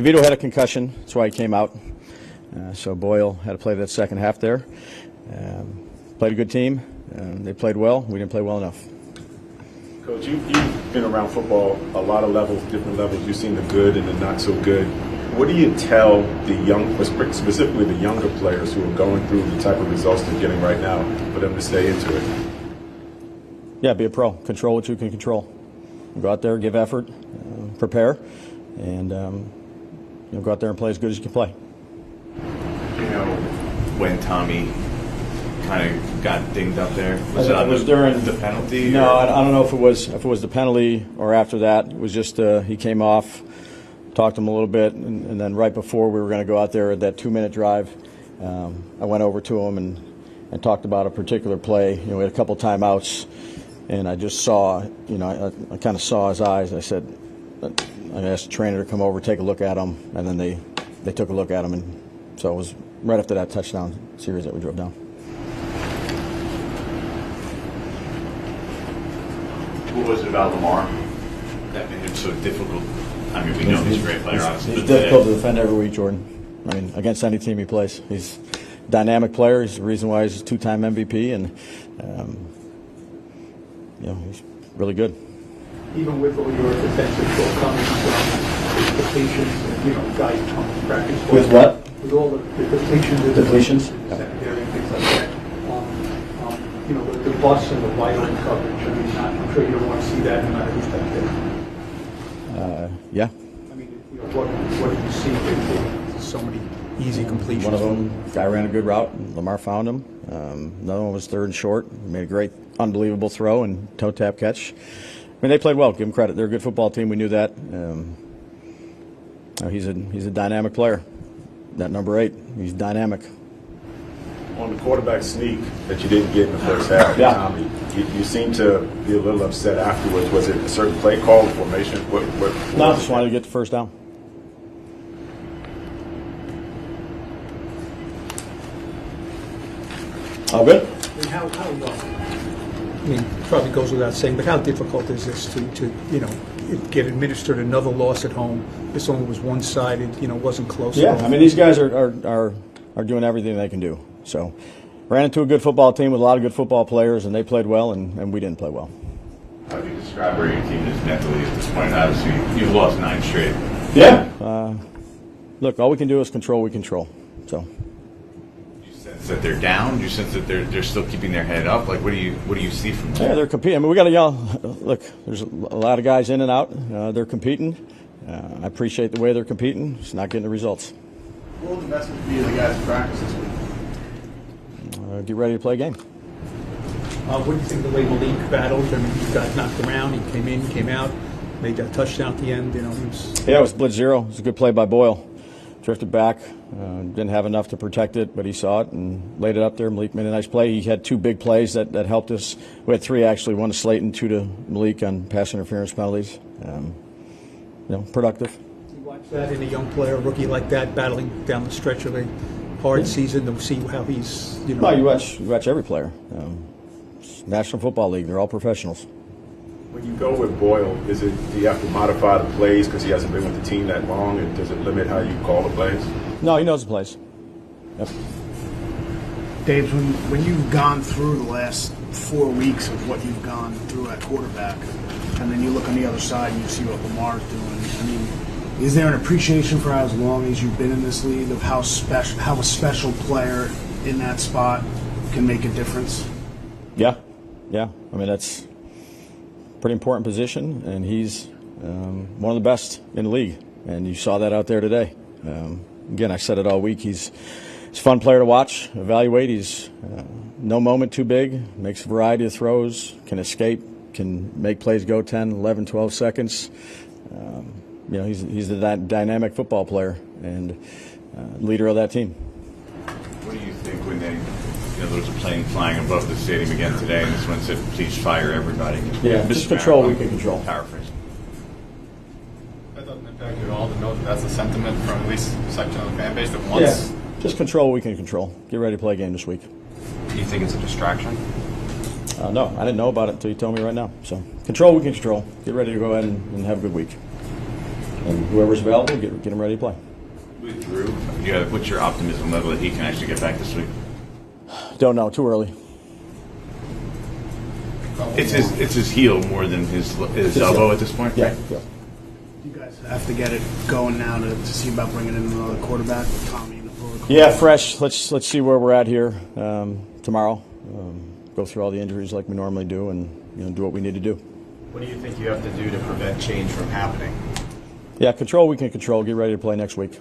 DeVito had a concussion. That's why he came out. So Boyle had to play that second half there. Played a good team. They played well. We didn't play well enough. Coach, you've been around football a lot of levels, different levels. You've seen the good and the not so good. What do you tell the young, specifically the younger players who are going through the type of results they're getting right now, for them to stay into it? Yeah, be a pro. Control what you can control. Go out there, give effort, prepare, and go out there and play as good as you can play. When Tommy kind of got dinged up there, it was during the penalty? No, I don't know if it was the penalty or after that. It was just he came off, talked to him a little bit, and then right before we were going to go out there at that 2-minute drive, I went over to him and talked about a particular play. We had a couple timeouts, and I just saw, I kind of saw his eyes. I asked the trainer to come over, take a look at him, and then they took a look at him, and so it was right after that touchdown series that we drove down. What was it about Lamar that made him so difficult? I mean, we know he's a great player, obviously. He's difficult to defend every week, Jordan. I mean, against any team he plays. He's a dynamic player. He's the reason why he's a 2-time MVP, and he's really good. Even with all your defensive shortcomings, depletions, guys come to practice. With what? With all the depletions. Secondary and things like that. The bus and the vital coverage. I mean, I'm sure you don't want to see that no matter who's back there. Yeah. I mean, what did you see? There's so many easy completions. One of them, guy ran a good route, and Lamar found him. Another one was third and short. Made a great, unbelievable throw and toe tap catch. I mean, they played well. Give them credit. They're a good football team. We knew that. He's a dynamic player. That number 8, he's dynamic. On the quarterback sneak that you didn't get in the first half, yeah. Tommy, you seemed to be a little upset afterwards. Was it a certain play call, formation? No, I just wanted to get the first down. All good? I mean, probably goes without saying, but how difficult is this to get administered another loss at home? This only was one-sided, wasn't close. Yeah, I mean, these guys are doing everything they can do. So, ran into a good football team with a lot of good football players, and they played well, and we didn't play well. How do you describe where your team is mentally at this point? Obviously, you've lost 9 straight. Yeah. Look, all we can do is control what we control. So. Do you sense that they're down? Do you sense that they're still keeping their head up? Like, what do you see from them? Yeah, they're competing. I mean, we got to yell. Look, there's a lot of guys in and out. They're competing. I appreciate the way they're competing. It's not getting the results. What will the message be to the guys in practice this week? Get ready to play a game. What do you think of the way Malik battled? I mean, he got knocked around. He came in, came out, made that touchdown at the end. He was. Yeah, it was blitz 0. It was a good play by Boyle. Drifted back, didn't have enough to protect it, but he saw it and laid it up there. Malik made a nice play. He had 2 big plays that helped us. We had 3 actually, 1 to Slayton, 2 to Malik on pass interference penalties. Productive. You watch that in a young player, a rookie like that, battling down the stretch of a hard season to see how he's. No, you watch every player. National Football League, they're all professionals. When you go with Boyle, do you have to modify the plays because he hasn't been with the team that long, and does it limit how you call the plays? No, he knows the plays. Yep. Dave, when you've gone through the last 4 weeks of what you've gone through at quarterback, and then you look on the other side and you see what Lamar's doing, I mean, is there an appreciation for as long as you've been in this league of how a special player in that spot can make a difference? Yeah. I mean, that's a pretty important position, and he's one of the best in the league, and you saw that out there today. Again, I said it all week. He's a fun player to watch, evaluate. He's no moment too big, makes a variety of throws, can escape, can make plays go 10, 11, 12 seconds. He's a dynamic football player and leader of that team. What do you think when there was a plane flying above the stadium again today, and this one said, "Please fire everybody"? Yeah, just control what we can control. Paraphrase. That doesn't impact you at all to know that that's the sentiment from at least a section of the fan base that wants. Yeah, just control what we can control. Get ready to play a game this week. Do you think it's a distraction? No, I didn't know about it until you told me right now. So control what we can control. Get ready to go ahead and have a good week. and whoever's available, get him ready to play. With Drew, what's your optimism level that he can actually get back this week? Don't know. Too early. It's his heel more than his elbow at this point, Yeah. right? Yeah. You guys have to get it going now to see about bringing in another quarterback with Tommy in the protocol. Yeah, fresh. Let's see where we're at here tomorrow. Go through all the injuries like we normally do, and do what we need to do. What do you think you have to do to prevent change from happening? Yeah, control we can control. Get ready to play next week.